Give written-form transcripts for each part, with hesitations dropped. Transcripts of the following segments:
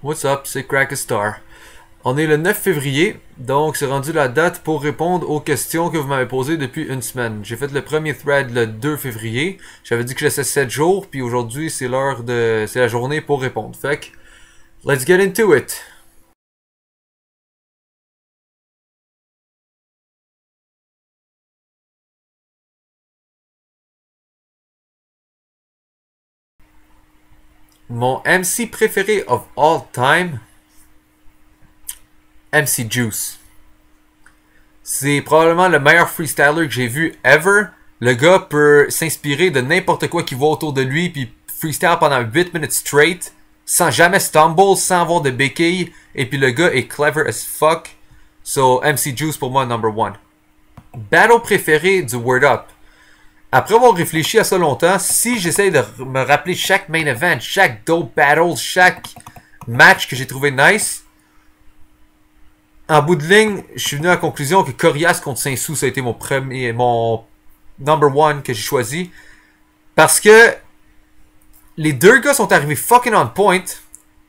What's up, c'est Crack a Star. On est le 9 février, donc c'est rendu la date pour répondre aux questions que vous m'avez posées depuis une semaine. J'ai fait le premier thread le 2 février. J'avais dit que je laissais 7 jours, puis aujourd'hui c'est c'est la journée pour répondre. Fait que, let's get into it. Mon MC préféré of all time, MC Juice. C'est probablement le meilleur freestyler que j'ai vu ever. Le gars peut s'inspirer de n'importe quoi qu'il voit autour de lui, puis freestyle pendant 8 minutes straight, sans jamais stumble, sans avoir de béquilles, et puis le gars est clever as fuck. So, MC Juice pour moi, number one. Battle préféré du Word Up. Après avoir réfléchi à ça longtemps, si j'essaye de me rappeler chaque main event, chaque dope battle, chaque match que j'ai trouvé nice, en bout de ligne, je suis venu à la conclusion que Corias contre Saint-Sou, ça a été mon number one que j'ai choisi. Parce que les deux gars sont arrivés fucking on point.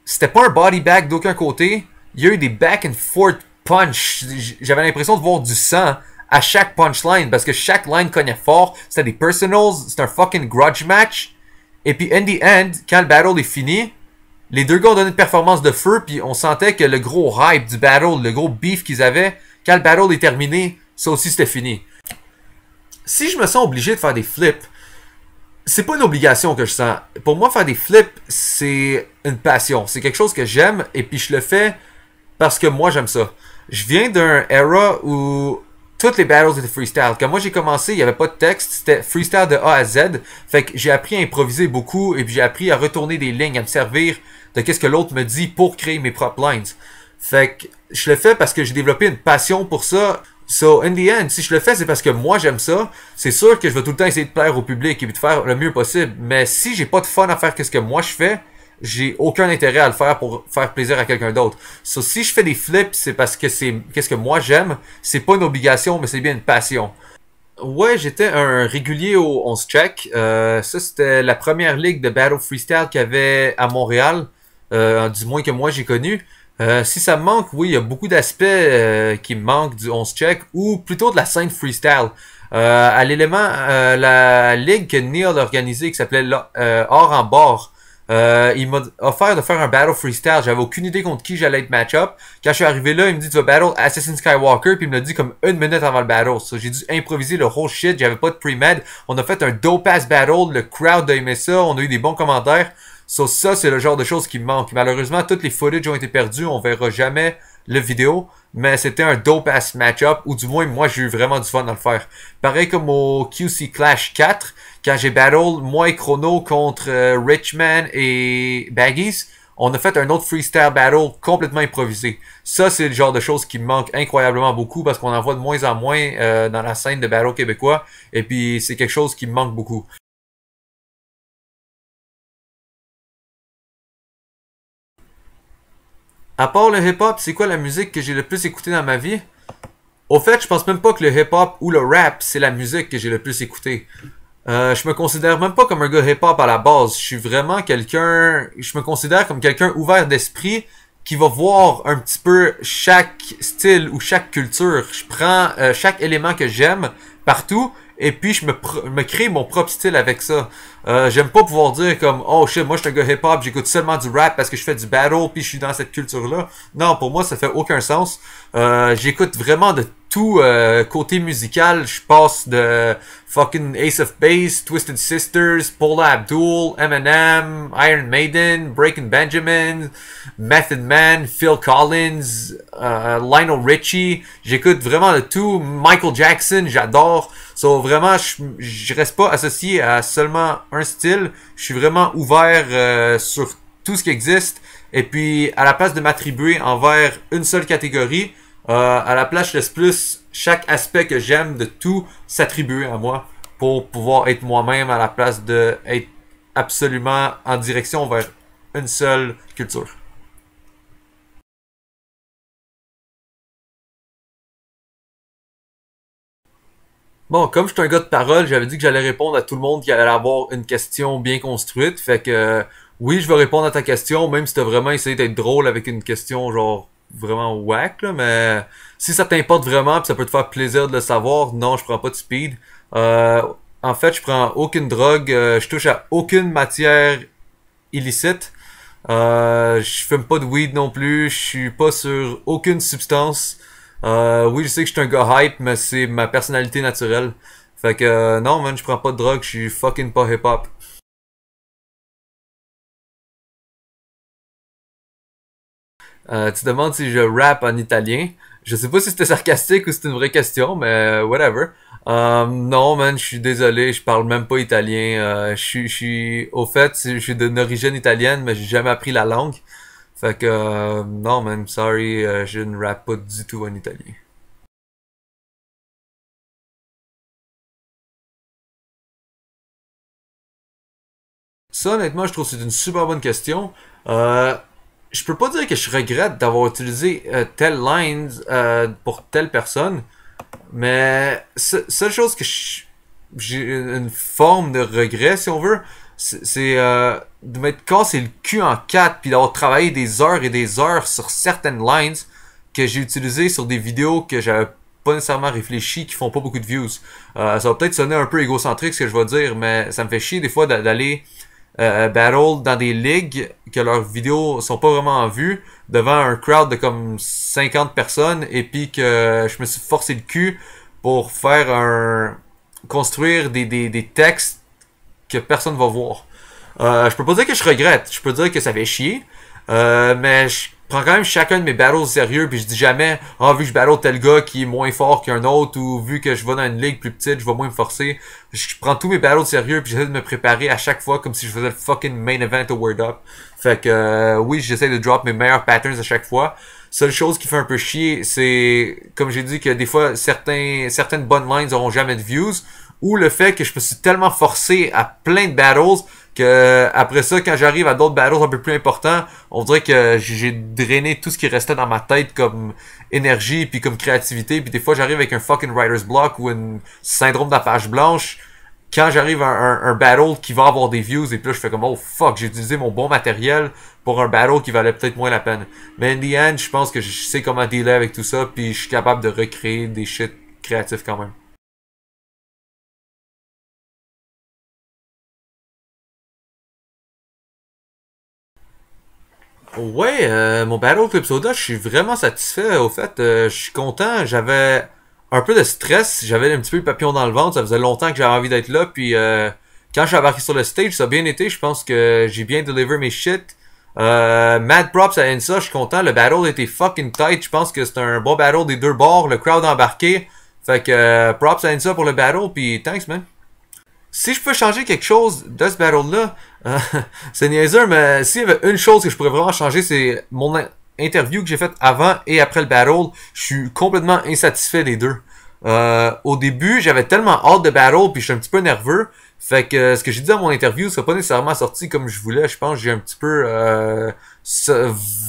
C'était pas un body bag d'aucun côté. Il y a eu des back and forth punch. J'avais l'impression de voir du sang à chaque punchline parce que chaque line cognait fort. C'était des personals, c'était un fucking grudge match. Et puis in the end, quand le battle est fini, les deux gars ont donné une performance de feu, puis on sentait que le gros hype du battle, le gros beef qu'ils avaient, quand le battle est terminé, ça aussi c'était fini. Si je me sens obligé de faire des flips, c'est pas une obligation que je sens. Pour moi, faire des flips, c'est une passion. C'est quelque chose que j'aime, et puis je le fais parce que moi j'aime ça. Je viens d'un era où toutes les battles étaient freestyle. Quand moi j'ai commencé, il n'y avait pas de texte, c'était freestyle de A à Z. Fait que j'ai appris à improviser beaucoup, et puis j'ai appris à retourner des lignes, à me servir de qu'est-ce que l'autre me dit pour créer mes propres lines. Fait que je le fais parce que j'ai développé une passion pour ça. So, in the end, si je le fais, c'est parce que moi j'aime ça. C'est sûr que je vais tout le temps essayer de plaire au public et de faire le mieux possible. Mais si j'ai pas de fun à faire qu'est-ce que moi je fais, j'ai aucun intérêt à le faire pour faire plaisir à quelqu'un d'autre. So, si je fais des flips, c'est parce que c'est qu'est-ce que moi j'aime. C'est pas une obligation, mais c'est bien une passion. Ouais, j'étais un régulier au 11 check. Ça, c'était la première ligue de Battle Freestyle qu'il y avait à Montréal. Du moins que moi j'ai connu. Si ça me manque, oui, il y a beaucoup d'aspects qui me manquent du 11 check, ou plutôt de la scène freestyle. À l'élément, la ligue que Neil a organisée, qui s'appelait Or en bord, il m'a offert de faire un battle freestyle. J'avais aucune idée contre qui j'allais être match-up. Quand je suis arrivé là, il me dit tu vas battle Assassin Skywalker, puis il me l'a dit comme une minute avant le battle. So, j'ai dû improviser le whole shit, j'avais pas de pre-med. On a fait un dope-ass battle, le crowd a aimé ça, on a eu des bons commentaires. So, ça, c'est le genre de choses qui me manque. Malheureusement, toutes les footage ont été perdus, on verra jamais le vidéo, mais c'était un dope-ass match-up, ou du moins, moi, j'ai eu vraiment du fun à le faire. Pareil comme au QC Clash 4, quand j'ai battle, moi et Chrono contre Richman et Baggies, on a fait un autre freestyle battle complètement improvisé. Ça, c'est le genre de choses qui me manque incroyablement beaucoup, parce qu'on en voit de moins en moins dans la scène de battle québécois, et puis c'est quelque chose qui me manque beaucoup. À part le hip-hop, c'est quoi la musique que j'ai le plus écouté dans ma vie? Au fait, je pense même pas que le hip-hop ou le rap, c'est la musique que j'ai le plus écouté. Je me considère même pas comme un gars hip-hop à la base. Je suis vraiment quelqu'un... Je me considère comme quelqu'un ouvert d'esprit qui va voir un petit peu chaque style ou chaque culture. Je prends chaque élément que j'aime partout, et puis je me crée mon propre style avec ça. J'aime pas pouvoir dire comme oh shit, moi je suis un gars hip-hop, j'écoute seulement du rap parce que je fais du battle puis je suis dans cette culture-là. Non, pour moi ça fait aucun sens. J'écoute vraiment de tout côté musical. Je passe de fucking Ace of Base, Twisted Sisters, Paula Abdul, Eminem, Iron Maiden, Breaking Benjamin, Method Man, Phil Collins, Lionel Richie. J'écoute vraiment de tout. Michael Jackson, j'adore. So, vraiment, je reste pas associé à seulement un style. Je suis vraiment ouvert sur tout ce qui existe. Et puis, à la place de m'attribuer envers une seule catégorie, à la place, je laisse plus chaque aspect que j'aime de tout s'attribuer à moi pour pouvoir être moi-même à la place de être absolument en direction vers une seule culture. Bon, comme je suis un gars de parole, j'avais dit que j'allais répondre à tout le monde qui allait avoir une question bien construite. Fait que Oui, je vais répondre à ta question, même si t'as vraiment essayé d'être drôle avec une question genre vraiment whack, là, mais si ça t'importe vraiment pis ça peut te faire plaisir de le savoir, non, je prends pas de speed. Euh, En fait, je prends aucune drogue, je touche à aucune matière illicite. Je fume pas de weed non plus, je suis pas sur aucune substance. Oui, je sais que je suis un gars hype, mais c'est ma personnalité naturelle. Fait que non, man, je prends pas de drogue, je suis fucking pas hip-hop. Tu demandes si je rappe en italien. Je sais pas si c'était sarcastique ou si c'était une vraie question, mais whatever. Non, man, je suis désolé, je parle même pas italien. Au fait, je suis d'une origine italienne, mais j'ai jamais appris la langue. Fait que, non, man, sorry, je ne rappe pas du tout en italien. Ça, honnêtement, je trouve que c'est une super bonne question. Euh, je peux pas dire que je regrette d'avoir utilisé telle line pour telle personne. Mais seule chose que j'ai une forme de regret, si on veut, c'est de m'être cassé le cul en quatre puis d'avoir travaillé des heures et des heures sur certaines lines que j'ai utilisées sur des vidéos que j'avais pas nécessairement réfléchi, qui font pas beaucoup de views. Ça va peut-être sonner un peu égocentrique ce que je vais dire, mais ça me fait chier des fois d'aller battle dans des ligues que leurs vidéos sont pas vraiment en vue devant un crowd de comme 50 personnes et puis que je me suis forcé le cul pour faire un construire des textes que personne va voir. Je peux pas dire que je regrette, je peux dire que ça fait chier, mais je prends quand même chacun de mes battles au sérieux puis je dis jamais vu que je battle tel gars qui est moins fort qu'un autre ou vu que je vais dans une ligue plus petite je vais moins me forcer. Je prends tous mes battles au sérieux puis j'essaie de me préparer à chaque fois comme si je faisais le fucking main event au Word Up. Fait que oui, j'essaie de drop mes meilleurs patterns à chaque fois. Seule chose qui fait un peu chier, c'est comme j'ai dit que des fois certaines bonnes lines auront jamais de views ou le fait que je me suis tellement forcé à plein de battles que après ça, quand j'arrive à d'autres battles un peu plus importants, on dirait que j'ai drainé tout ce qui restait dans ma tête comme énergie puis comme créativité. Puis des fois, j'arrive avec un fucking writer's block ou un syndrome de la page blanche. Quand j'arrive à un battle qui va avoir des views et puis là je fais comme oh fuck, j'ai utilisé mon bon matériel pour un battle qui valait peut-être moins la peine. Mais in the end, je pense que je sais comment dealer avec tout ça puis je suis capable de recréer des shit créatifs quand même. Ouais, mon Battle Clip Soda, je suis vraiment satisfait. Au fait, je suis content. J'avais un peu de stress. J'avais un petit peu le papillon dans le ventre. Ça faisait longtemps que j'avais envie d'être là. Puis quand je suis embarqué sur le stage, ça a bien été. Je pense que j'ai bien deliver mes shit. Mad props à Ensa, je suis content. Le battle était fucking tight. Je pense que c'est un bon battle des deux bords. Le crowd embarqué. Fait que props à Ensa pour le battle. Puis thanks, man. Si je peux changer quelque chose de ce battle-là, c'est niaiseux, mais s'il y avait une chose que je pourrais vraiment changer, c'est mon interview que j'ai faite avant et après le battle. Je suis complètement insatisfait des deux. Au début, j'avais tellement hâte de battle, puis je suis un petit peu nerveux. Fait que ce que j'ai dit dans mon interview, c'est pas nécessairement sorti comme je voulais. Je pense que j'ai un petit peu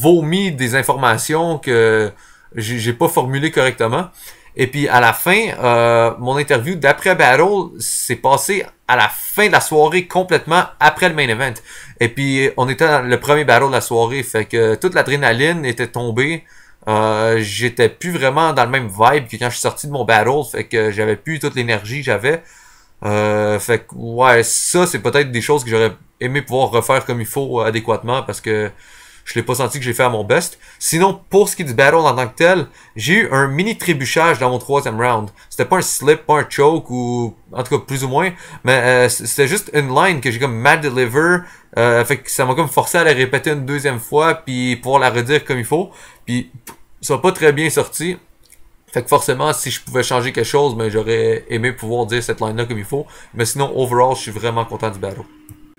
vomi des informations que j'ai pas formulées correctement. Et puis à la fin, mon interview d'après battle s'est passé à la fin de la soirée complètement après le main event. Et puis on était dans le premier battle de la soirée, fait que toute l'adrénaline était tombée. J'étais plus vraiment dans le même vibe que quand je suis sorti de mon battle, fait que j'avais plus toute l'énergie que j'avais. Fait que ouais, ça c'est peut-être des choses que j'aurais aimé pouvoir refaire comme il faut adéquatement parce que je l'ai pas senti que j'ai fait à mon best. Sinon, pour ce qui est du battle en tant que tel, j'ai eu un mini trébuchage dans mon troisième round. C'était pas un slip, pas un choke ou en tout cas plus ou moins, mais c'était juste une line que j'ai comme mal deliver. Fait que ça m'a comme forcé à la répéter une deuxième fois puis pouvoir la redire comme il faut. Puis ça n'a pas très bien sorti. Fait que forcément, si je pouvais changer quelque chose, ben, j'aurais aimé pouvoir dire cette line-là comme il faut. Mais sinon, overall, je suis vraiment content du battle.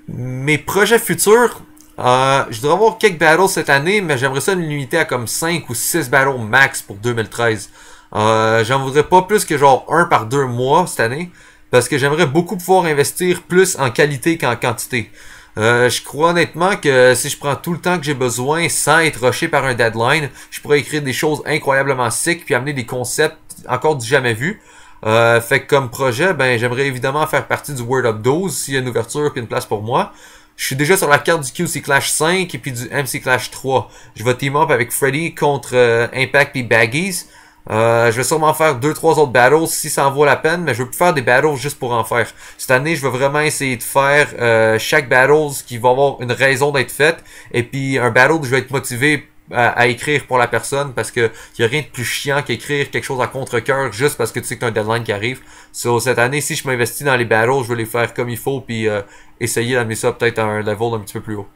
Mes projets futurs, je devrais avoir quelques battles cette année, mais j'aimerais ça me limiter à comme 5 ou 6 battles max pour 2013. J'en voudrais pas plus que genre un par 2 mois cette année, parce que j'aimerais beaucoup pouvoir investir plus en qualité qu'en quantité. Je crois honnêtement que si je prends tout le temps que j'ai besoin sans être rushé par un deadline, je pourrais écrire des choses incroyablement sick puis amener des concepts encore du jamais vu. Fait que comme projet, ben j'aimerais évidemment faire partie du Word Up 12 s'il y a une ouverture puis une place pour moi. Je suis déjà sur la carte du QC Clash 5 et puis du MC Clash 3. Je vais team up avec Freddy contre Impact et Baggies. Je vais sûrement faire 2-3 autres battles si ça en vaut la peine, mais je veux plus faire des battles juste pour en faire. Cette année, je vais vraiment essayer de faire chaque battle qui va avoir une raison d'être faite, et puis un battle où je vais être motivé à écrire pour la personne, parce que y a rien de plus chiant qu'écrire quelque chose à contre-cœur juste parce que tu sais que t'as un deadline qui arrive. So, cette année, si je m'investis dans les battles, je vais les faire comme il faut, puis essayer d'amener ça peut-être à un level un petit peu plus haut.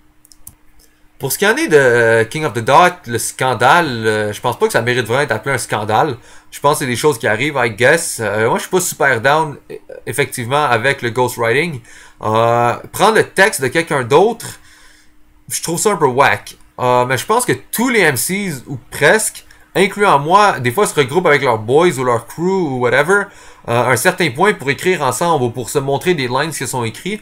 Pour ce qui en est de King of the Dot, le scandale, je pense pas que ça mérite vraiment d'être appelé un scandale. Je pense que c'est des choses qui arrivent, I guess. Moi, je suis pas super down, effectivement, avec le ghostwriting. Prendre le texte de quelqu'un d'autre, je trouve ça un peu whack. Mais je pense que tous les MCs, ou presque, incluant moi, des fois se regroupent avec leurs boys ou leur crew ou whatever, à un certain point pour écrire ensemble ou pour se montrer des lines qui sont écrits.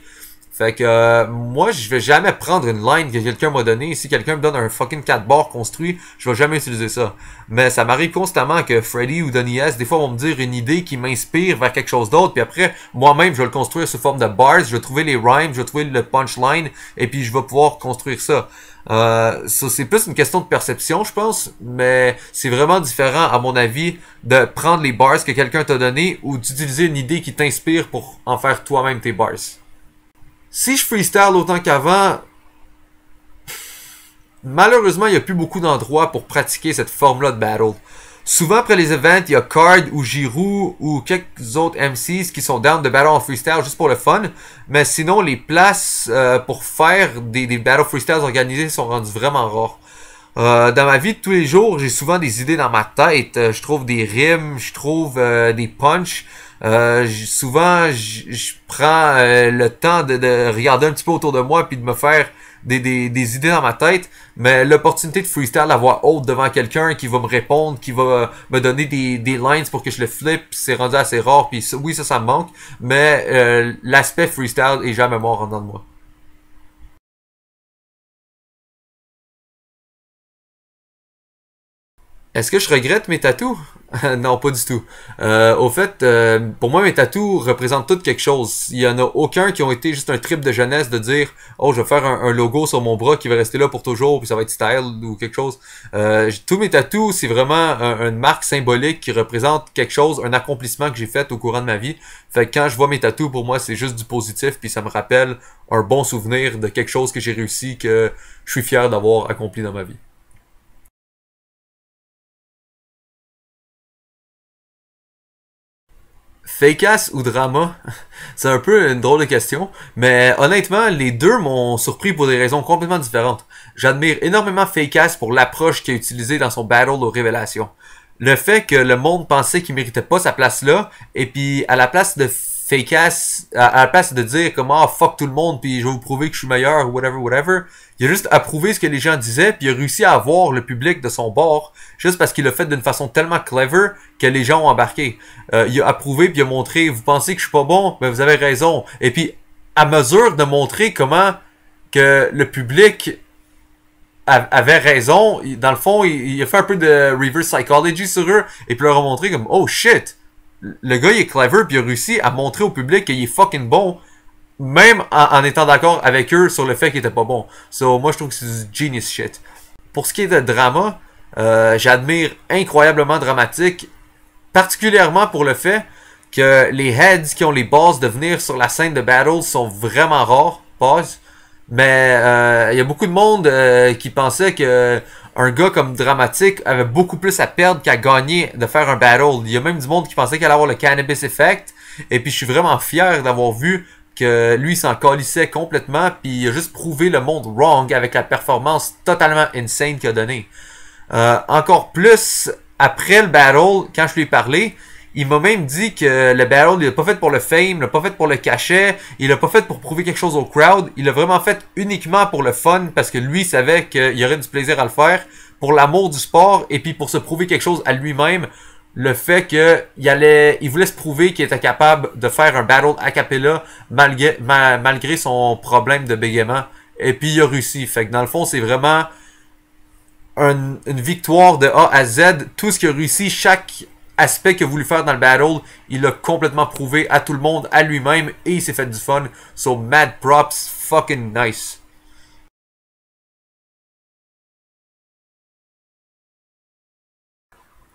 Fait que moi, je vais jamais prendre une line que quelqu'un m'a donnée. Si quelqu'un me donne un fucking 4 bars construit, je vais jamais utiliser ça. Mais ça m'arrive constamment que Freddy ou Donny S, des fois, vont me dire une idée qui m'inspire vers quelque chose d'autre. Puis après, moi-même, je vais le construire sous forme de bars. Je vais trouver les rhymes, je vais trouver le punchline. Et puis, je vais pouvoir construire ça. Ça, c'est plus une question de perception, je pense. Mais c'est vraiment différent, à mon avis, de prendre les bars que quelqu'un t'a donné ou d'utiliser une idée qui t'inspire pour en faire toi-même tes bars. Si je freestyle autant qu'avant, malheureusement, il n'y a plus beaucoup d'endroits pour pratiquer cette forme-là de battle. Souvent, après les events, il y a Card ou Giroud ou quelques autres MCs qui sont down de battle en freestyle juste pour le fun. Mais sinon, les places pour faire des battles freestyles organisés sont rendues vraiment rares. Dans ma vie de tous les jours, j'ai souvent des idées dans ma tête. Je trouve des rimes, je trouve des punchs. Souvent, je prends le temps de regarder un petit peu autour de moi puis de me faire des idées dans ma tête. Mais l'opportunité de freestyle à voix haute devant quelqu'un qui va me répondre, qui va me donner des lines pour que je le flippe, c'est rendu assez rare. Puis oui, ça me manque. Mais l'aspect freestyle est jamais mort en dedans de moi. Est-ce que je regrette mes tatous? Non, pas du tout. Au fait, pour moi, mes tatous représentent tout quelque chose. Il y en a aucun qui ont été juste un trip de jeunesse de dire «Oh, je vais faire un logo sur mon bras qui va rester là pour toujours, puis ça va être style» ou quelque chose. Tous mes tatous, c'est vraiment une marque symbolique qui représente quelque chose, un accomplissement que j'ai fait au courant de ma vie. Fait que quand je vois mes tatous, pour moi, c'est juste du positif, puis ça me rappelle un bon souvenir de quelque chose que j'ai réussi, que je suis fier d'avoir accompli dans ma vie. Fake-ass ou drama? C'est un peu une drôle de question, mais honnêtement, les deux m'ont surpris pour des raisons complètement différentes. J'admire énormément Fake-ass pour l'approche qu'il a utilisée dans son battle aux révélations. Le fait que le monde pensait qu'il méritait pas sa place là, et puis à la place de Fake-ass, à la place de dire comme ah fuck tout le monde, puis je vais vous prouver que je suis meilleur, ou whatever, whatever, il a juste approuvé ce que les gens disaient, puis il a réussi à avoir le public de son bord, juste parce qu'il l'a fait d'une façon tellement clever que les gens ont embarqué. Il a approuvé, puis il a montré, vous pensez que je suis pas bon, mais vous avez raison. Et puis, à mesure de montrer comment que le public avait raison, dans le fond, il a fait un peu de reverse psychology sur eux, et puis leur a montré comme, oh shit, le gars il est clever, puis il a réussi à montrer au public qu'il est fucking bon, même en étant d'accord avec eux sur le fait qu'il était pas bon. So, moi je trouve que c'est du genius shit. Pour ce qui est de drama, j'admire incroyablement Dramatique, particulièrement pour le fait que les heads qui ont les bases de venir sur la scène de battle sont vraiment rares. Pause. Mais il y a beaucoup de monde qui pensait que un gars comme Dramatique avait beaucoup plus à perdre qu'à gagner de faire un battle. Il y a même du monde qui pensait qu'il allait avoir le Cannabis Effect. Et puis je suis vraiment fier d'avoir vu que lui s'en calissait complètement, puis il a juste prouvé le monde wrong avec la performance totalement insane qu'il a donnée. Encore plus, après le battle, quand je lui ai parlé, il m'a même dit que le battle, il l'a pas fait pour le fame, il l'a pas fait pour le cachet, il l'a pas fait pour prouver quelque chose au crowd, il l'a vraiment fait uniquement pour le fun, parce que lui savait qu'il y aurait du plaisir à le faire, pour l'amour du sport, et puis pour se prouver quelque chose à lui-même, le fait que il voulait se prouver qu'il était capable de faire un battle a cappella malgré son problème de bégaiement, et puis il a réussi. Fait que dans le fond, c'est vraiment une victoire de A à Z, tout ce qu'il a réussi, chaque aspect qu'il a voulu faire dans le battle, il l'a complètement prouvé à tout le monde, à lui-même, et il s'est fait du fun. So, mad props, fucking nice.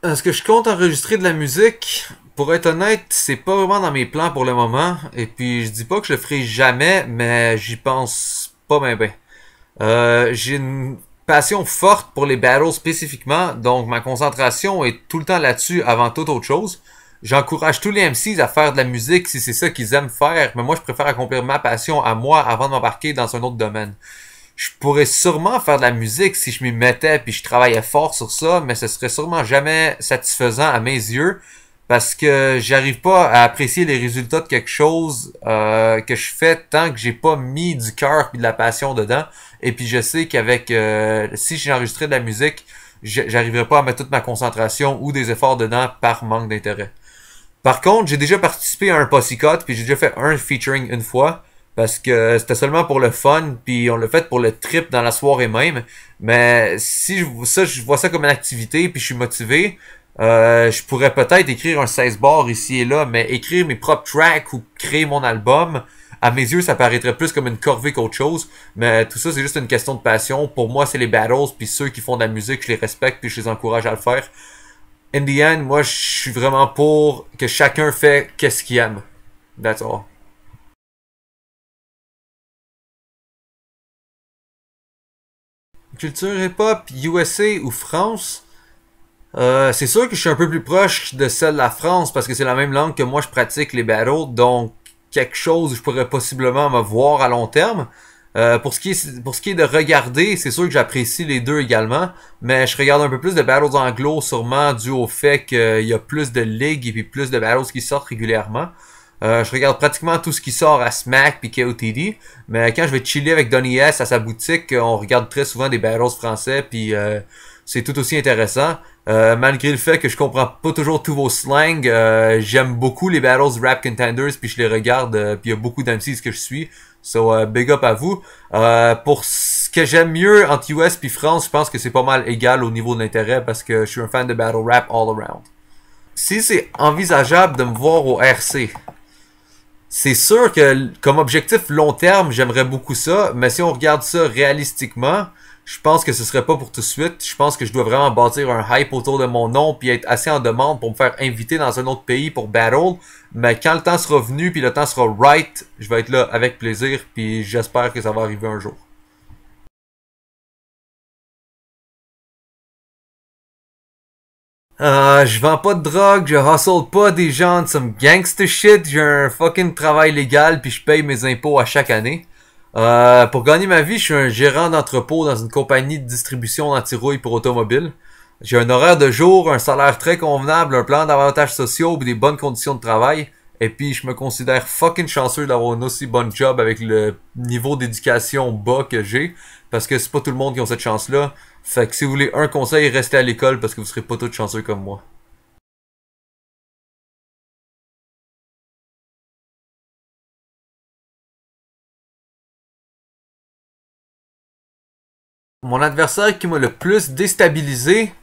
Est-ce que je compte enregistrer de la musique? Pour être honnête, c'est pas vraiment dans mes plans pour le moment. Et puis, je dis pas que je le ferai jamais, mais j'y pense pas bien. J'ai une passion forte pour les battles spécifiquement, donc ma concentration est tout le temps là-dessus avant toute autre chose. J'encourage tous les MCs à faire de la musique si c'est ça qu'ils aiment faire, mais moi je préfère accomplir ma passion à moi avant de m'embarquer dans un autre domaine. Je pourrais sûrement faire de la musique si je m'y mettais puis je travaillais fort sur ça, mais ce serait sûrement jamais satisfaisant à mes yeux parce que j'arrive pas à apprécier les résultats de quelque chose que je fais tant que j'ai pas mis du cœur et de la passion dedans. Et puis je sais qu'avec si j'enregistrais de la musique, j'arriverais pas à mettre toute ma concentration ou des efforts dedans par manque d'intérêt. Par contre, j'ai déjà participé à un Pussycut puis j'ai déjà fait un featuring une fois. Parce que c'était seulement pour le fun, puis on l'a fait pour le trip dans la soirée même. Mais si je vois ça comme une activité, puis je suis motivé, je pourrais peut-être écrire un 16 bars ici et là, mais écrire mes propres tracks ou créer mon album, à mes yeux, ça paraîtrait plus comme une corvée qu'autre chose. Mais tout ça, c'est juste une question de passion. Pour moi, c'est les battles, puis ceux qui font de la musique, je les respecte, puis je les encourage à le faire. In the end, moi, je suis vraiment pour que chacun fait qu'est-ce qu'il aime. That's all. Culture hip-hop, USA ou France, c'est sûr que je suis un peu plus proche de celle de la France parce que c'est la même langue que moi je pratique les battles, donc quelque chose où je pourrais possiblement me voir à long terme. Pour ce qui est de regarder, c'est sûr que j'apprécie les deux également, mais je regarde un peu plus de battles anglo sûrement dû au fait qu'il y a plus de ligues et puis plus de battles qui sortent régulièrement. Je regarde pratiquement tout ce qui sort à Smack puis KOTD, mais quand je vais chiller avec Donny S à sa boutique, on regarde très souvent des battles français puis c'est tout aussi intéressant. Malgré le fait que je comprends pas toujours tous vos slangs, j'aime beaucoup les battles Rap Contenders puis je les regarde puis il y a beaucoup d'MCs que je suis. So big up à vous. Pour ce que j'aime mieux entre US puis France, je pense que c'est pas mal égal au niveau de l'intérêt parce que je suis un fan de battle rap all around. Si c'est envisageable de me voir au RC, c'est sûr que comme objectif long terme, j'aimerais beaucoup ça, mais si on regarde ça réalistiquement, je pense que ce serait pas pour tout de suite. Je pense que je dois vraiment bâtir un hype autour de mon nom puis être assez en demande pour me faire inviter dans un autre pays pour battle. Mais quand le temps sera venu puis le temps sera right, je vais être là avec plaisir puis j'espère que ça va arriver un jour. Je vends pas de drogue, je hustle pas des gens de some gangster shit, j'ai un fucking travail légal puis je paye mes impôts à chaque année. Pour gagner ma vie, je suis un gérant d'entrepôt dans une compagnie de distribution d'antirouille pour automobiles. J'ai un horaire de jour, un salaire très convenable, un plan d'avantages sociaux et des bonnes conditions de travail. Et puis, je me considère fucking chanceux d'avoir un aussi bon job avec le niveau d'éducation bas que j'ai. Parce que c'est pas tout le monde qui a cette chance-là. Fait que si vous voulez un conseil, restez à l'école parce que vous serez pas tous chanceux comme moi. Mon adversaire qui m'a le plus déstabilisé,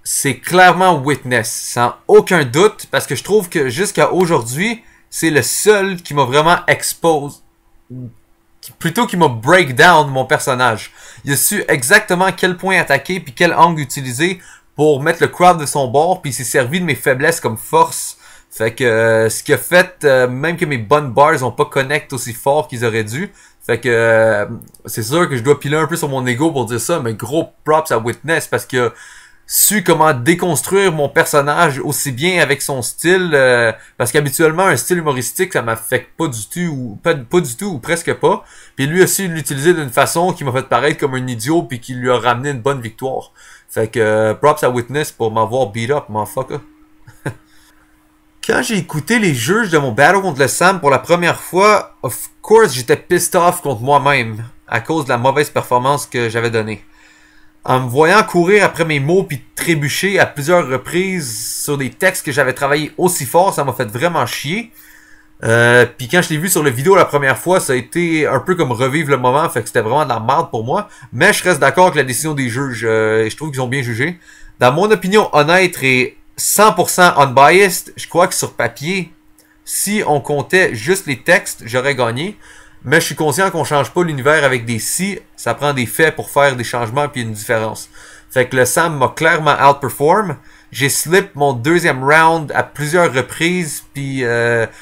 c'est clairement Witness, sans aucun doute, parce que je trouve que jusqu'à aujourd'hui, c'est le seul qui m'a vraiment expose, plutôt qui m'a break down mon personnage. Il a su exactement quel point attaquer puis quel angle utiliser pour mettre le crowd de son bord, puis il s'est servi de mes faiblesses comme force. Fait que ce qui a fait, même que mes bonnes bars ont pas connect aussi fort qu'ils auraient dû. Fait que c'est sûr que je dois piler un peu sur mon ego pour dire ça, mais gros props à Witness parce que su comment déconstruire mon personnage aussi bien avec son style parce qu'habituellement un style humoristique ça m'affecte pas du tout ou pas du tout ou presque pas puis lui aussi l'utiliser d'une façon qui m'a fait paraître comme un idiot puis qui lui a ramené une bonne victoire fait que props à Witness pour m'avoir beat up motherfucker. Quand j'ai écouté les juges de mon battle contre le Sam pour la première fois, of course j'étais pissed off contre moi-même à cause de la mauvaise performance que j'avais donnée. En me voyant courir après mes mots puis trébucher à plusieurs reprises sur des textes que j'avais travaillé aussi fort, ça m'a fait vraiment chier. Puis quand je l'ai vu sur la vidéo la première fois, ça a été un peu comme revivre le moment, fait que c'était vraiment de la merde pour moi. Mais je reste d'accord avec la décision des juges, je trouve qu'ils ont bien jugé. Dans mon opinion honnête et 100% unbiased, je crois que sur papier, si on comptait juste les textes, j'aurais gagné. Mais je suis conscient qu'on change pas l'univers avec des si, ça prend des faits pour faire des changements puis une différence. Fait que le Sam m'a clairement outperform. J'ai slip mon deuxième round à plusieurs reprises, puis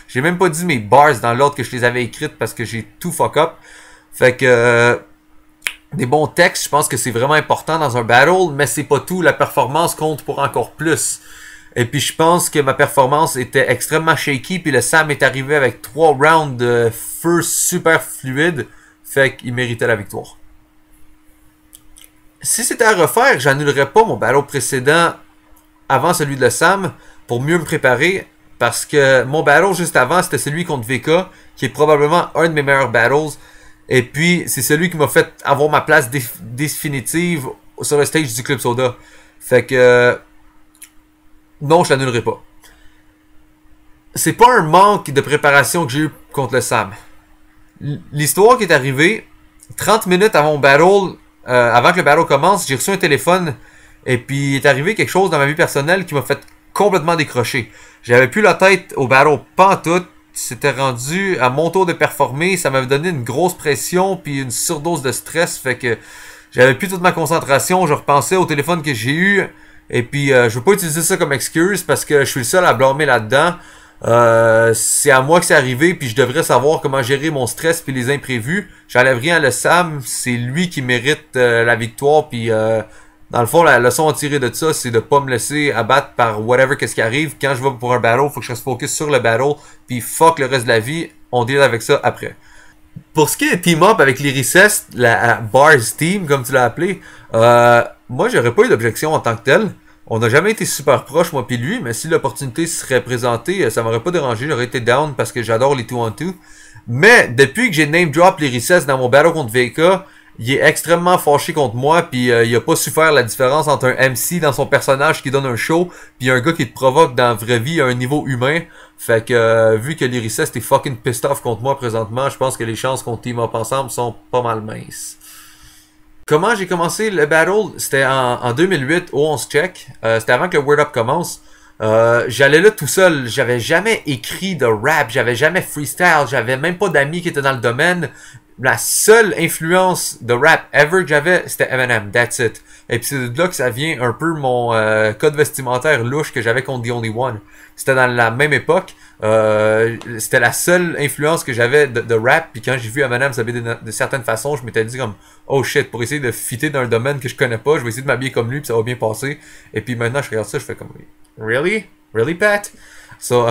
j'ai même pas dit mes bars dans l'ordre que je les avais écrites parce que j'ai tout fuck up. Fait que des bons textes, je pense que c'est vraiment important dans un battle, mais c'est pas tout. La performance compte pour encore plus. Et puis je pense que ma performance était extrêmement shaky, puis le Sam est arrivé avec 3 rounds de feu super fluide, fait qu'il méritait la victoire. Si c'était à refaire, j'annulerais pas mon battle précédent avant celui de le Sam pour mieux me préparer, parce que mon battle juste avant c'était celui contre VK, qui est probablement un de mes meilleurs battles, et puis c'est celui qui m'a fait avoir ma place définitive sur le stage du Club Soda. Fait que non, je l'annulerai pas. C'est pas un manque de préparation que j'ai eu contre le Sam. L'histoire qui est arrivée, 30 minutes avant mon battle, avant que le battle commence, j'ai reçu un téléphone et puis il est arrivé quelque chose dans ma vie personnelle qui m'a fait complètement décrocher. J'avais plus la tête au battle pantoute, c'était rendu à mon tour de performer, ça m'avait donné une grosse pression puis une surdose de stress, fait que j'avais plus toute ma concentration, je repensais au téléphone que j'ai eu et puis je veux pas utiliser ça comme excuse parce que je suis le seul à blâmer là-dedans. C'est à moi que c'est arrivé, puis je devrais savoir comment gérer mon stress puis les imprévus. J'enlève rien à le Sam, c'est lui qui mérite la victoire, puis dans le fond la leçon à tirer de ça, c'est de pas me laisser abattre par whatever qu'est-ce qui arrive. Quand je vais pour un battle, faut que je reste focus sur le battle, puis fuck le reste de la vie, on deal avec ça après. Pour ce qui est team-up avec l'Iricest, la Bars Team comme tu l'as appelé, moi j'aurais pas eu d'objection en tant que tel. On n'a jamais été super proches, moi puis lui, mais si l'opportunité serait présentée, ça m'aurait pas dérangé, j'aurais été down parce que j'adore les 2-on-2. Mais depuis que j'ai name drop les recess dans mon battle contre VK, il est extrêmement fâché contre moi, puis il a pas su faire la différence entre un MC dans son personnage qui donne un show, puis un gars qui te provoque dans la vraie vie à un niveau humain. Fait que vu que les recess t'es fucking pissed off contre moi présentement, je pense que les chances qu'on team up ensemble sont pas mal minces. Comment j'ai commencé le battle? C'était en 2008 au 11 check. C'était avant que le Word Up commence. J'allais là tout seul. J'avais jamais écrit de rap. J'avais jamais freestyle. J'avais même pas d'amis qui étaient dans le domaine. La seule influence de rap ever que j'avais, c'était Eminem. That's it. Et puis c'est de là que ça vient un peu mon code vestimentaire louche que j'avais contre The Only One. C'était dans la même époque. C'était la seule influence que j'avais de rap. Puis quand j'ai vu Eminem s'habiller de certaines façons, je m'étais dit comme oh shit, pour essayer de fitter dans un domaine que je connais pas, je vais essayer de m'habiller comme lui puis ça va bien passer. Et puis maintenant je regarde ça, je fais comme really? Really Pat? So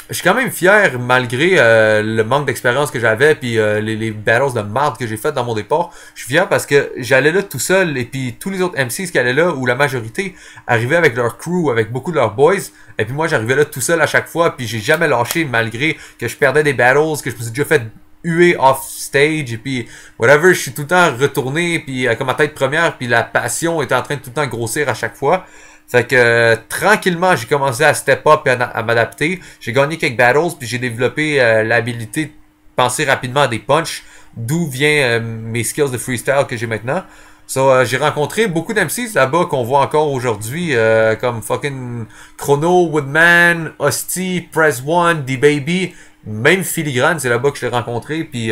je suis quand même fier malgré le manque d'expérience que j'avais puis les battles de marde que j'ai fait dans mon départ. Je suis fier parce que j'allais là tout seul et puis tous les autres MCs qui allaient là, ou la majorité, arrivaient avec leur crew, avec beaucoup de leurs boys. Et puis moi j'arrivais là tout seul à chaque fois puis j'ai jamais lâché malgré que je perdais des battles, que je me suis déjà fait huer off stage et puis whatever, je suis tout le temps retourné puis comme ma tête première puis la passion était en train de tout le temps grossir à chaque fois. Fait que tranquillement j'ai commencé à step up et à m'adapter. J'ai gagné quelques battles puis j'ai développé l'habilité de penser rapidement à des punchs, d'où vient mes skills de freestyle que j'ai maintenant. So, j'ai rencontré beaucoup d'MCs là-bas qu'on voit encore aujourd'hui, comme fucking Chrono, Woodman, Hostie, Press One, D-Baby, même Filigrane, c'est là-bas que je l'ai rencontré. Puis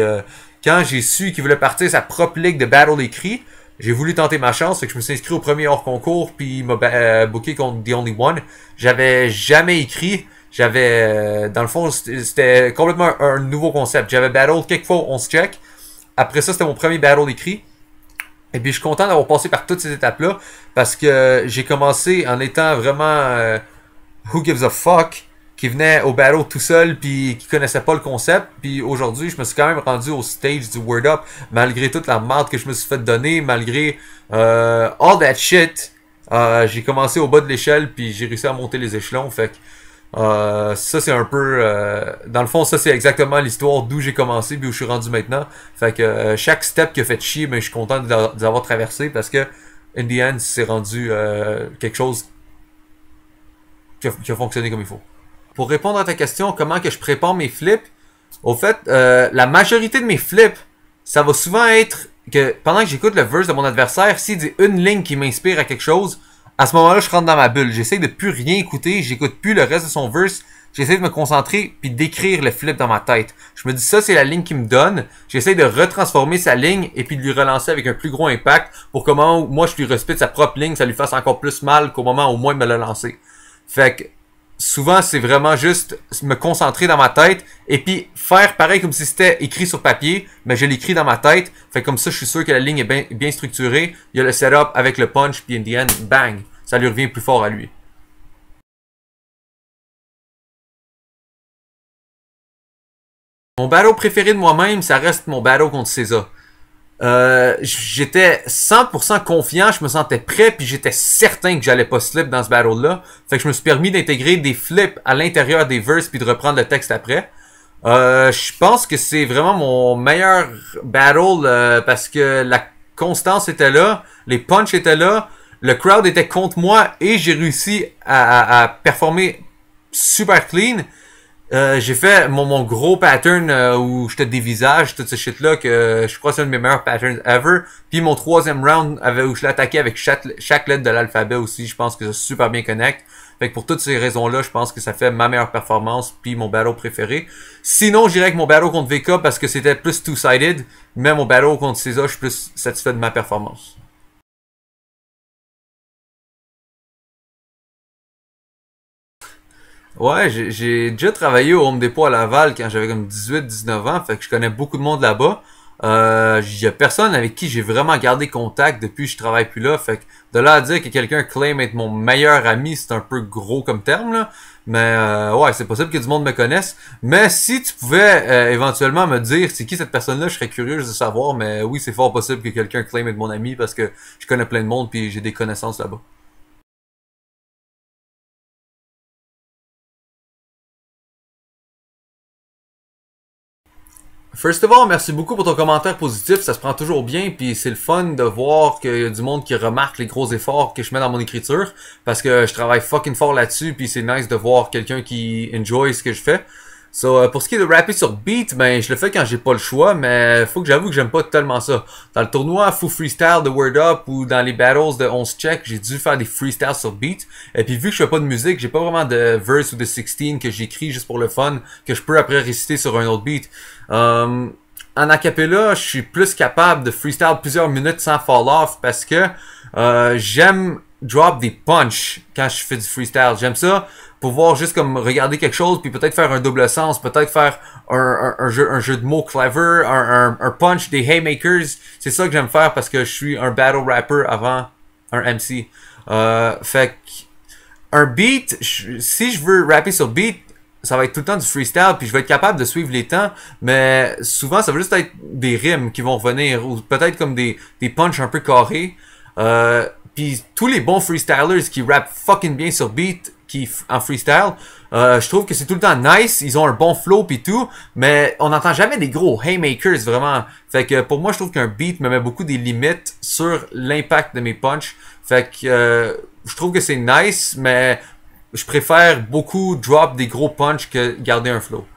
quand j'ai su qu'il voulait partir sa propre ligue de battle écrit, j'ai voulu tenter ma chance, fait que je me suis inscrit au premier hors concours, puis il m'a booké contre The Only One. J'avais jamais écrit, j'avais, dans le fond, c'était complètement un nouveau concept. J'avais battle quelques fois 11 check. Après ça, c'était mon premier battle écrit. Et puis je suis content d'avoir passé par toutes ces étapes-là, parce que j'ai commencé en étant vraiment who gives a fuck, qui venait au battle tout seul puis qui connaissait pas le concept. Puis aujourd'hui, je me suis quand même rendu au stage du Word Up malgré toute la merde que je me suis fait donner, malgré all that shit. J'ai commencé au bas de l'échelle puis j'ai réussi à monter les échelons. Fait que ça c'est un peu dans le fond ça c'est exactement l'histoire d'où j'ai commencé puis où je suis rendu maintenant. Fait que chaque step qui a fait chier, mais je suis content de les avoir traversé parce que in the end c'est rendu quelque chose qui a fonctionné comme il faut. Pour répondre à ta question, comment que je prépare mes flips, au fait, la majorité de mes flips, ça va souvent être que pendant que j'écoute le verse de mon adversaire, s'il dit une ligne qui m'inspire à quelque chose, à ce moment-là, je rentre dans ma bulle. J'essaie de plus rien écouter, j'écoute plus le reste de son verse. J'essaie de me concentrer puis d'écrire le flip dans ma tête. Je me dis ça, c'est la ligne qu'il me donne. J'essaie de retransformer sa ligne et puis de lui relancer avec un plus gros impact pour comment moi je lui respecte sa propre ligne, ça lui fasse encore plus mal qu'au moment où moi il me l'a lancé. Fait que souvent c'est vraiment juste me concentrer dans ma tête et puis faire pareil comme si c'était écrit sur papier, mais je l'écris dans ma tête. Fait que comme ça je suis sûr que la ligne est bien structurée. Il y a le setup avec le punch puis in the end, bang, ça lui revient plus fort à lui. Mon battle préféré de moi-même, ça reste mon battle contre César. J'étais 100% confiant, je me sentais prêt, puis j'étais certain que j'allais pas slip dans ce battle-là. Fait que je me suis permis d'intégrer des flips à l'intérieur des verses puis de reprendre le texte après. Je pense que c'est vraiment mon meilleur battle parce que la constance était là, les punchs étaient là, le crowd était contre moi et j'ai réussi à performer super clean. J'ai fait mon gros pattern où je te dévisage, tout ce shit-là, que je crois que c'est un de mes meilleurs patterns ever. Puis mon troisième round où je l'attaquais avec chaque lettre de l'alphabet aussi, je pense que ça super bien connecte. Fait que pour toutes ces raisons-là, je pense que ça fait ma meilleure performance puis mon battle préféré. Sinon, je dirais que mon battle contre VK parce que c'était plus two-sided, mais mon battle contre César, je suis plus satisfait de ma performance. Ouais, j'ai déjà travaillé au Home Depot à Laval quand j'avais comme 18-19 ans, fait que je connais beaucoup de monde là-bas. Y a personne avec qui j'ai vraiment gardé contact depuis que je travaille plus là, fait que de là à dire que quelqu'un claim être mon meilleur ami, c'est un peu gros comme terme, là. Mais ouais, c'est possible que du monde me connaisse. Mais si tu pouvais éventuellement me dire c'est qui cette personne-là, je serais curieux de savoir, mais oui, c'est fort possible que quelqu'un claim être mon ami parce que je connais plein de monde puis j'ai des connaissances là-bas. First of all, merci beaucoup pour ton commentaire positif, ça se prend toujours bien, puis c'est le fun de voir qu'il y a du monde qui remarque les gros efforts que je mets dans mon écriture, parce que je travaille fucking fort là-dessus, puis c'est nice de voir quelqu'un qui enjoy ce que je fais. So, pour ce qui est de rapper sur beat, ben je le fais quand j'ai pas le choix, mais faut que j'avoue que j'aime pas tellement ça. Dans le tournoi Fou Freestyle de Word Up ou dans les battles de 11 check, j'ai dû faire des freestyles sur beat. Et puis vu que je fais pas de musique, j'ai pas vraiment de verse ou de 16 que j'écris juste pour le fun, que je peux après réciter sur un autre beat. En acapella, je suis plus capable de freestyle plusieurs minutes sans fall off parce que j'aime drop des punch quand je fais du freestyle. J'aime ça pouvoir juste comme regarder quelque chose puis peut-être faire un double sens, peut-être faire un jeu de mots clever, un punch, des haymakers. C'est ça que j'aime faire parce que je suis un battle rapper avant un MC. Fait que un beat, si je veux rapper sur beat, ça va être tout le temps du freestyle, puis je vais être capable de suivre les temps, mais souvent ça va juste être des rimes qui vont revenir, ou peut-être comme des punchs un peu carrés. Puis tous les bons freestylers qui rappent fucking bien sur beat, en freestyle, je trouve que c'est tout le temps nice, ils ont un bon flow pis tout, mais on n'entend jamais des gros haymakers vraiment. Fait que pour moi, je trouve qu'un beat me met beaucoup des limites sur l'impact de mes punchs. Fait que je trouve que c'est nice, mais je préfère beaucoup drop des gros punchs que garder un flow.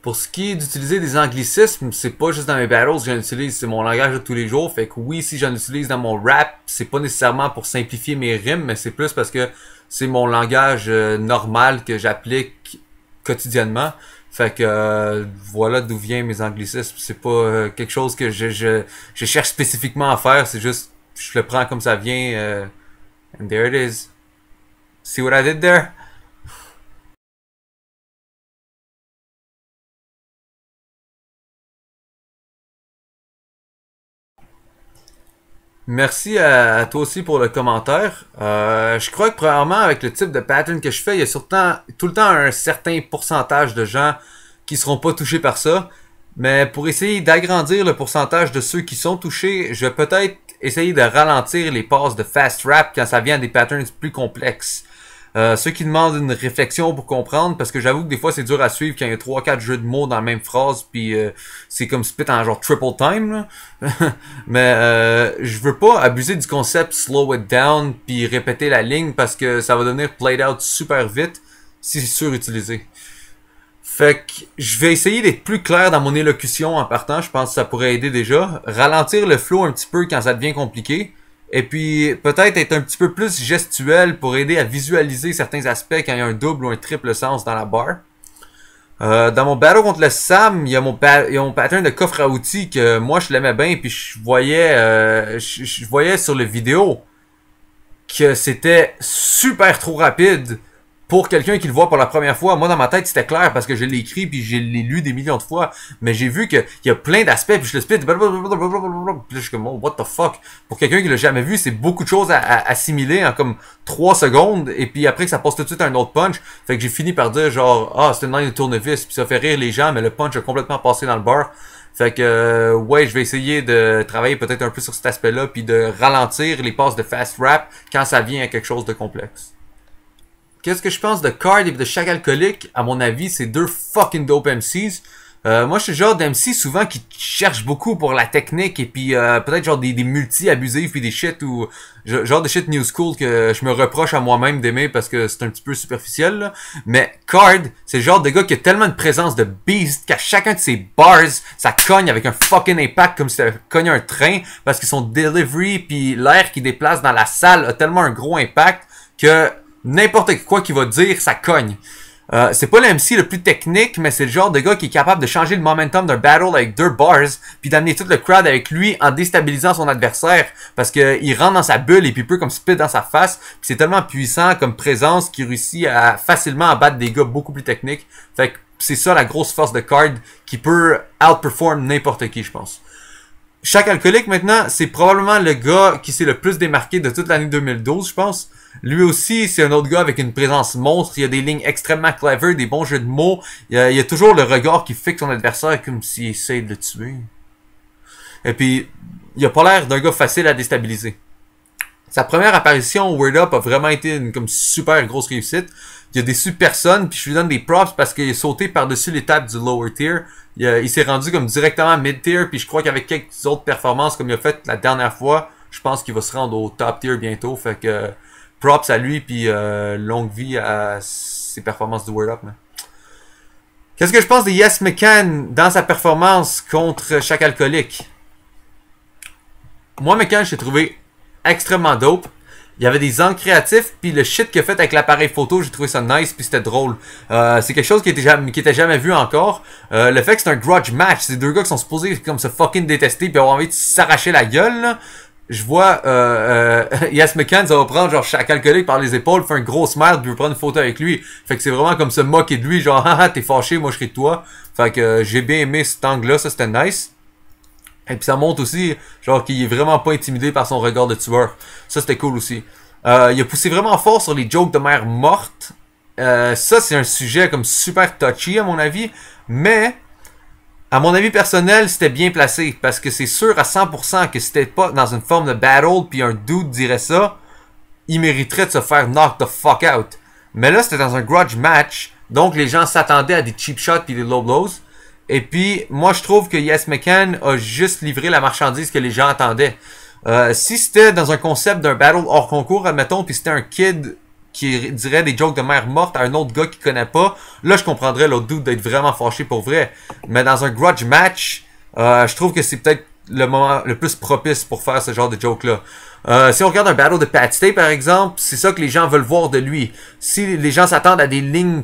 Pour ce qui est d'utiliser des anglicismes, c'est pas juste dans mes battles que j'en utilise, c'est mon langage de tous les jours. Fait que oui, si j'en utilise dans mon rap, c'est pas nécessairement pour simplifier mes rimes, mais c'est plus parce que c'est mon langage normal que j'applique quotidiennement. Fait que voilà d'où viennent mes anglicismes. C'est pas quelque chose que je cherche spécifiquement à faire, c'est juste je le prends comme ça vient. And there it is. See what I did there? Merci à toi aussi pour le commentaire. Je crois que premièrement, avec le type de pattern que je fais, il y a surtout tout le temps un certain pourcentage de gens qui seront pas touchés par ça. Mais pour essayer d'agrandir le pourcentage de ceux qui sont touchés, je vais peut-être essayer de ralentir les passes de fast rap quand ça vient des patterns plus complexes. Ceux qui demandent une réflexion pour comprendre, parce que j'avoue que des fois c'est dur à suivre quand il y a trois quatre jeux de mots dans la même phrase, puis c'est comme split en genre triple time. Là. Mais je veux pas abuser du concept slow it down puis répéter la ligne parce que ça va devenir played out super vite si c'est surutilisé. Fait que je vais essayer d'être plus clair dans mon élocution en partant, je pense que ça pourrait aider déjà. Ralentir le flow un petit peu quand ça devient compliqué. Et puis, peut-être être un petit peu plus gestuel pour aider à visualiser certains aspects quand il y a un double ou un triple sens dans la barre. Dans mon battle contre le Sam, il y a mon pattern de coffre à outils que moi je l'aimais bien, puis je voyais sur le vidéo que c'était super trop rapide pour quelqu'un qui le voit pour la première fois. Moi dans ma tête c'était clair parce que je l'ai écrit puis je l'ai lu des millions de fois, mais j'ai vu qu'il y a plein d'aspects puis je le split, puis là je suis comme oh, what the fuck. Pour quelqu'un qui l'a jamais vu, c'est beaucoup de choses à assimiler en comme 3 secondes et puis après que ça passe tout de suite à un autre punch. Fait que j'ai fini par dire genre ah c'était une ligne de tournevis puis ça fait rire les gens, mais le punch a complètement passé dans le bar. Fait que ouais, je vais essayer de travailler peut-être un peu sur cet aspect-là puis de ralentir les passes de fast rap quand ça vient à quelque chose de complexe. Qu'est-ce que je pense de Card et de Shaq Alcoolique? À mon avis, c'est deux fucking dope MCs. Moi, je suis le genre d'MC souvent qui cherche beaucoup pour la technique et puis peut-être genre des multi abusifs puis des shit ou genre de shit new school que je me reproche à moi-même d'aimer parce que c'est un petit peu superficiel. Là. Mais Card, c'est le genre de gars qui a tellement de présence de beast qu'à chacun de ses bars, ça cogne avec un fucking impact comme si ça cognait un train parce que son delivery puis l'air qu'il déplace dans la salle a tellement un gros impact que n'importe quoi qu'il va dire, ça cogne. C'est pas le MC le plus technique, mais c'est le genre de gars qui est capable de changer le momentum d'un battle avec 2 bars, puis d'amener tout le crowd avec lui en déstabilisant son adversaire, parce que il rentre dans sa bulle et puis peut comme spit dans sa face, puis c'est tellement puissant comme présence qu'il réussit à facilement abattre des gars beaucoup plus techniques. Fait que c'est ça la grosse force de Card qui peut outperform n'importe qui, je pense. Shaq Alcoolique maintenant, c'est probablement le gars qui s'est le plus démarqué de toute l'année 2012, je pense. Lui aussi, c'est un autre gars avec une présence monstre. Il y a des lignes extrêmement clever, des bons jeux de mots. Il y a toujours le regard qui fixe son adversaire comme s'il essaie de le tuer. Et puis, il a pas l'air d'un gars facile à déstabiliser. Sa première apparition au Word Up a vraiment été une comme super grosse réussite. Il y a déçu personne, puis je lui donne des props parce qu'il est sauté par-dessus l'étape du lower tier. Il s'est rendu comme directement mid-tier, puis je crois qu'avec quelques autres performances comme il a fait la dernière fois, je pense qu'il va se rendre au top tier bientôt. Fait que props à lui, puis longue vie à ses performances du Word Up. Qu'est-ce que je pense de Yes McCann dans sa performance contre Shaq Alcoolique? Moi, McCann, je l'ai trouvé extrêmement dope. Il y avait des angles créatifs, puis le shit qu'il a fait avec l'appareil photo, j'ai trouvé ça nice, puis c'était drôle. C'est quelque chose qui était jamais vu encore. Le fait que c'est un grudge match, c'est deux gars qui sont supposés comme se fucking détester, puis avoir envie de s'arracher la gueule, là. Je vois Yes McCann, ça va prendre genre Shaq Alcoolique par les épaules, fait un gros smile, puis veut prendre une photo avec lui. Fait que c'est vraiment comme se moquer de lui, genre haha t'es fâché, moi je serai de toi. Fait que j'ai bien aimé cet angle-là, ça c'était nice. Et puis ça montre aussi, genre, qu'il est vraiment pas intimidé par son regard de tueur. Ça, c'était cool aussi. Il a poussé vraiment fort sur les jokes de mère morte. Ça, c'est un sujet comme super touchy, à mon avis. Mais, à mon avis personnel, c'était bien placé. Parce que c'est sûr à 100% que si c'était pas dans une forme de battle, puis un dude dirait ça, il mériterait de se faire knock the fuck out. Mais là, c'était dans un grudge match. Donc, les gens s'attendaient à des cheap shots puis des low blows. Et puis, moi, je trouve que Yes McCann a juste livré la marchandise que les gens attendaient. Si c'était dans un concept d'un battle hors concours, admettons, puis c'était un kid qui dirait des jokes de mère morte à un autre gars qui connaît pas, là, je comprendrais l'autre dude d'être vraiment fâché pour vrai. Mais dans un grudge match, je trouve que c'est peut-être le moment le plus propice pour faire ce genre de joke-là. Si on regarde un battle de Pat Stay, par exemple, c'est ça que les gens veulent voir de lui. Si les gens s'attendent à des lignes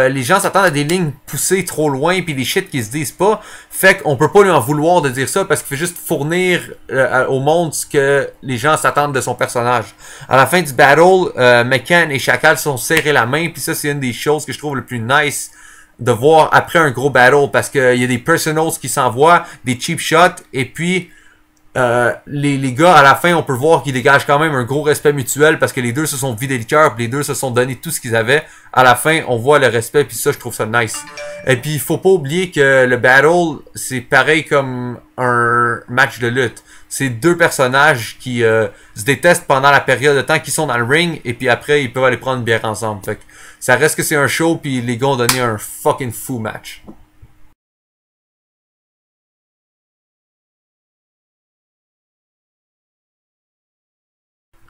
les gens s'attendent à des lignes poussées trop loin puis des shit qui se disent pas, fait qu'on peut pas lui en vouloir de dire ça parce qu'il fait juste fournir au monde ce que les gens s'attendent de son personnage. À la fin du battle, McCann et Chacal se sont serrés la main, puis ça c'est une des choses que je trouve le plus nice de voir après un gros battle parce qu'il y a des personals qui s'envoient, des cheap shots, et puis les gars à la fin on peut voir qu'ils dégagent quand même un gros respect mutuel parce que les deux se sont vidés le cœur, les deux se sont donné tout ce qu'ils avaient. À la fin on voit le respect, puis ça je trouve ça nice. Et puis il faut pas oublier que le battle c'est pareil comme un match de lutte. C'est deux personnages qui se détestent pendant la période de temps qu'ils sont dans le ring, et puis après ils peuvent aller prendre une bière ensemble. Fait que ça reste que c'est un show, puis les gars ont donné un fucking fou match.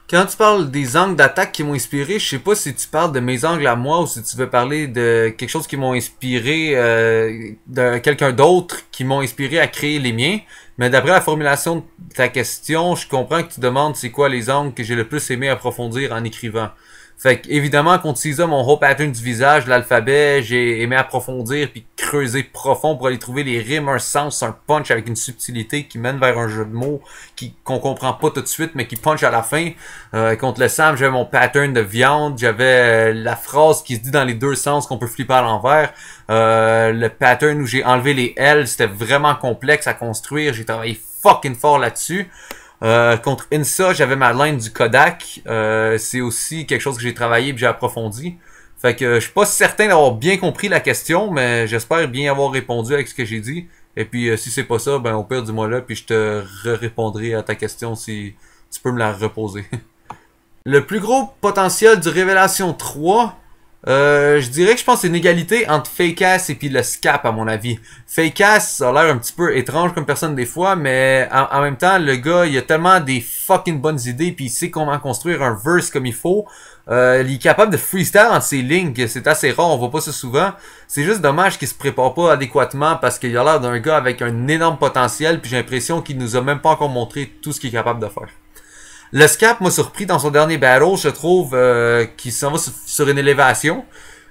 Quand tu parles des angles d'attaque qui m'ont inspiré, je sais pas si tu parles de mes angles à moi ou si tu veux parler de quelque chose qui m'ont inspiré, de quelqu'un d'autre qui m'ont inspiré à créer les miens. Mais d'après la formulation de ta question, je comprends que tu demandes c'est quoi les angles que j'ai le plus aimé approfondir en écrivant. Fait que, évidemment, quand tu utilises mon whole pattern du visage, l'alphabet, j'ai aimé approfondir puis creuser profond pour aller trouver les rimes, un sens, un punch avec une subtilité qui mène vers un jeu de mots qu'on comprend pas tout de suite, mais qui punch à la fin. Contre le Sam, j'avais mon pattern de viande, j'avais la phrase qui se dit dans les deux sens qu'on peut flipper à l'envers. Le pattern où j'ai enlevé les L, c'était vraiment complexe à construire, j'ai travaillé fucking fort là-dessus. Contre Insa, j'avais ma line du Kodak. C'est aussi quelque chose que j'ai travaillé et j'ai approfondi. Fait que je suis pas certain d'avoir bien compris la question, mais j'espère bien avoir répondu avec ce que j'ai dit. Et puis si c'est pas ça, ben au pire dis-moi là, puis je te répondrai à ta question si tu peux me la reposer. Le plus gros potentiel du Révélation 3, je dirais que je pense que c'est une égalité entre Fake-Ass et puis le Scap à mon avis. Fake-Ass, ça a l'air un petit peu étrange comme personne des fois, mais en même temps, le gars, il a tellement des fucking bonnes idées puis il sait comment construire un verse comme il faut. Il est capable de freestyle entre ses lignes, c'est assez rare, on voit pas ça souvent. C'est juste dommage qu'il se prépare pas adéquatement parce qu'il a l'air d'un gars avec un énorme potentiel puis j'ai l'impression qu'il nous a même pas encore montré tout ce qu'il est capable de faire. Le Scap m'a surpris dans son dernier battle, je trouve qu'il s'en va sur une élévation.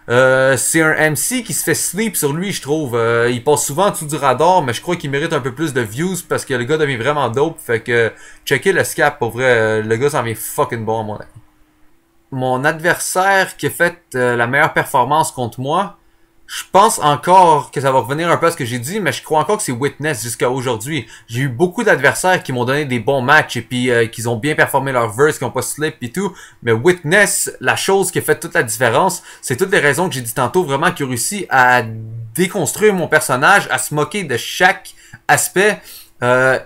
C'est un MC qui se fait sleep sur lui, je trouve. Il passe souvent en dessous du radar, mais je crois qu'il mérite un peu plus de views parce que le gars devient vraiment dope. Fait que checker le Scap, pour vrai, le gars s'en vient fucking bon à mon avis. Mon adversaire qui a fait la meilleure performance contre moi, je pense encore que ça va revenir un peu à ce que j'ai dit, mais je crois encore que c'est Witness jusqu'à aujourd'hui. J'ai eu beaucoup d'adversaires qui m'ont donné des bons matchs et puis qui ont bien performé leur verse, qui ont pas slip et tout. Mais Witness, la chose qui a fait toute la différence, c'est toutes les raisons que j'ai dit tantôt, vraiment qui a réussi à déconstruire mon personnage, à se moquer de chaque aspect.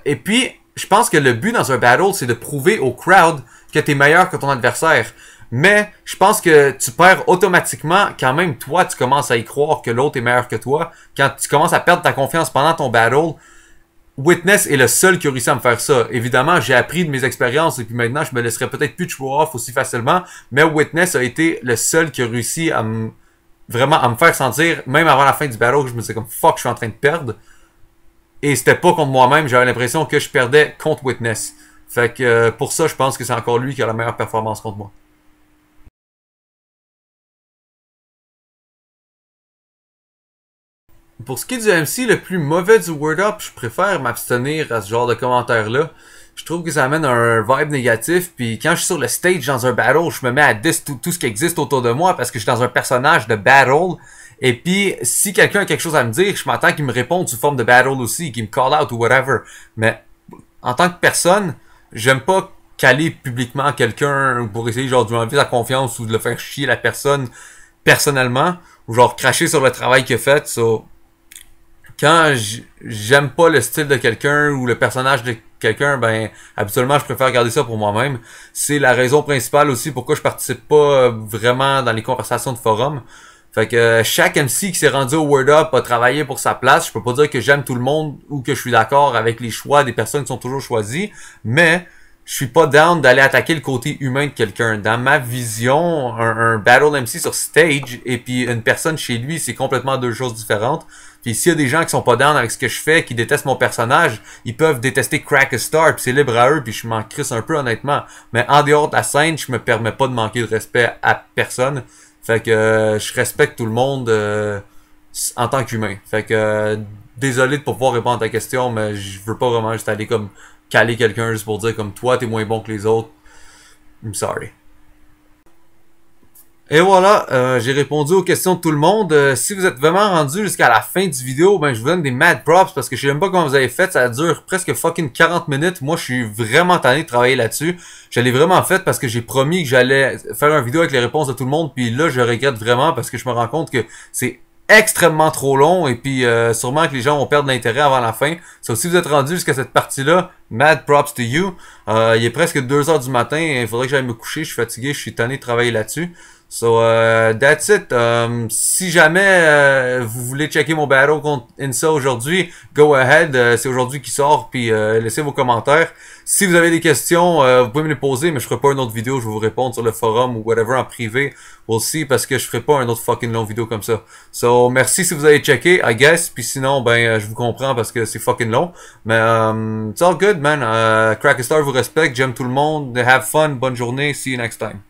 Et puis, je pense que le but dans un battle, c'est de prouver au crowd que t'es meilleur que ton adversaire. Mais je pense que tu perds automatiquement quand même toi tu commences à y croire que l'autre est meilleur que toi. Quand tu commences à perdre ta confiance pendant ton battle, Witness est le seul qui a réussi à me faire ça. Évidemment, j'ai appris de mes expériences et puis maintenant je me laisserai peut-être plus de show off aussi facilement. Mais Witness a été le seul qui a réussi à vraiment à me faire sentir, même avant la fin du battle, que je me disais comme fuck, je suis en train de perdre. Et c'était pas contre moi-même, j'avais l'impression que je perdais contre Witness. Fait que pour ça, je pense que c'est encore lui qui a la meilleure performance contre moi. Pour ce qui est du MC, le plus mauvais du Word Up, je préfère m'abstenir à ce genre de commentaires-là. Je trouve que ça amène un vibe négatif, puis quand je suis sur le stage dans un battle, je me mets à diss tout ce qui existe autour de moi parce que je suis dans un personnage de battle. Et puis, si quelqu'un a quelque chose à me dire, je m'attends qu'il me réponde sous forme de battle aussi, qu'il me call out ou whatever. Mais en tant que personne, j'aime pas caler publiquement quelqu'un pour essayer genre de lui enlever sa confiance ou de le faire chier la personne personnellement, ou genre cracher sur le travail qu'il a fait. So, quand j'aime pas le style de quelqu'un ou le personnage de quelqu'un, ben habituellement je préfère garder ça pour moi-même. C'est la raison principale aussi pourquoi je participe pas vraiment dans les conversations de forum. Fait que chaque MC qui s'est rendu au Word Up a travaillé pour sa place. Je peux pas dire que j'aime tout le monde ou que je suis d'accord avec les choix des personnes qui sont toujours choisies, mais je suis pas down d'aller attaquer le côté humain de quelqu'un. Dans ma vision, un battle MC sur stage et puis une personne chez lui, c'est complètement deux choses différentes. Puis s'il y a des gens qui sont pas down avec ce que je fais, qui détestent mon personnage, ils peuvent détester Crack a Star, puis c'est libre à eux, puis je m'en crisse un peu honnêtement. Mais en dehors de la scène, je me permets pas de manquer de respect à personne. Fait que je respecte tout le monde en tant qu'humain. Fait que désolé de pas pouvoir répondre à ta question, mais je veux pas vraiment juste aller comme caler quelqu'un juste pour dire comme toi t'es moins bon que les autres. I'm sorry. Et voilà, j'ai répondu aux questions de tout le monde. Si vous êtes vraiment rendu jusqu'à la fin du vidéo, ben je vous donne des mad props parce que je sais même pas comment vous avez fait. Ça dure presque fucking 40 minutes. Moi, je suis vraiment tanné de travailler là-dessus. Je l'ai vraiment fait parce que j'ai promis que j'allais faire une vidéo avec les réponses de tout le monde. Puis là, je regrette vraiment parce que je me rends compte que c'est extrêmement trop long et puis sûrement que les gens vont perdre l'intérêt avant la fin. So, si vous êtes rendu jusqu'à cette partie-là, mad props to you. Il est presque 2 heures du matin. Il faudrait que j'aille me coucher. Je suis fatigué. Je suis tanné de travailler là-dessus. So, that's it. Si jamais vous voulez checker mon battle contre Insa aujourd'hui, go ahead. C'est aujourd'hui qui sort, puis laissez vos commentaires. Si vous avez des questions, vous pouvez me les poser, mais je ferai pas une autre vidéo, je vais vous répondre sur le forum ou whatever en privé aussi, parce que je ferai pas une autre fucking longue vidéo comme ça. So, merci si vous avez checké, I guess, puis sinon, ben, je vous comprends parce que c'est fucking long. Mais, it's all good, man. Crackestar vous respecte, j'aime tout le monde. Have fun, bonne journée, see you next time.